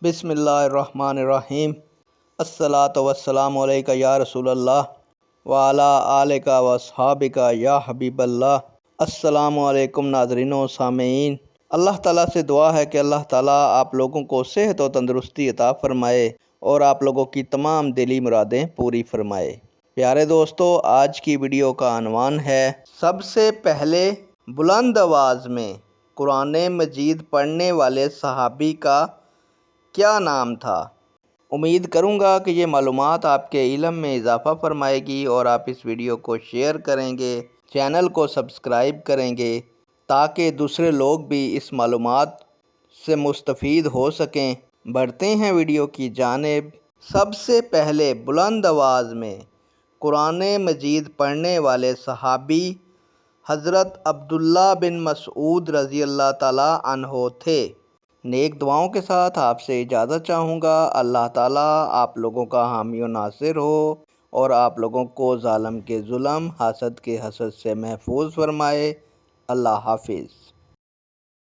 بسم اللہ الرحمن الرحیم۔ الصلاۃ والسلام علیکہ یا رسول اللہ وعلی آلک و اصحابک یا حبیب اللہ۔ السلام علیکم ناظرین و سامعین۔ اللہ تعالیٰ سے دعا ہے کہ اللہ تعالیٰ آپ لوگوں کو صحت و تندرستی عطا فرمائے اور آپ لوگوں کی تمام دلی مرادیں پوری فرمائے۔ پیارے دوستو، آج کی ویڈیو کا عنوان ہے سب سے پہلے بلند آواز میں قرآن مجید پڑھنے والے صحابی کا کیا نام تھا؟ امید کروں گا کہ یہ معلومات آپ کے علم میں اضافہ فرمائے گی اور آپ اس ویڈیو کو شیئر کریں گے، چینل کو سبسکرائب کریں گے تاکہ دوسرے لوگ بھی اس معلومات سے مستفید ہو سکیں۔ بڑھتے ہیں ویڈیو کی جانب۔ سب سے پہلے بلند آواز میں قرآن مجید پڑھنے والے صحابی حضرت عبداللہ بن مسعود رضی اللہ تعالیٰ عنہ تھے۔ نیک دعاؤں کے ساتھ آپ سے اجازت چاہوں گا۔ اللہ تعالیٰ آپ لوگوں کا حامی و ناصر ہو اور آپ لوگوں کو ظالم کے ظلم، حاسد کے حسد سے محفوظ فرمائے۔ اللہ حافظ۔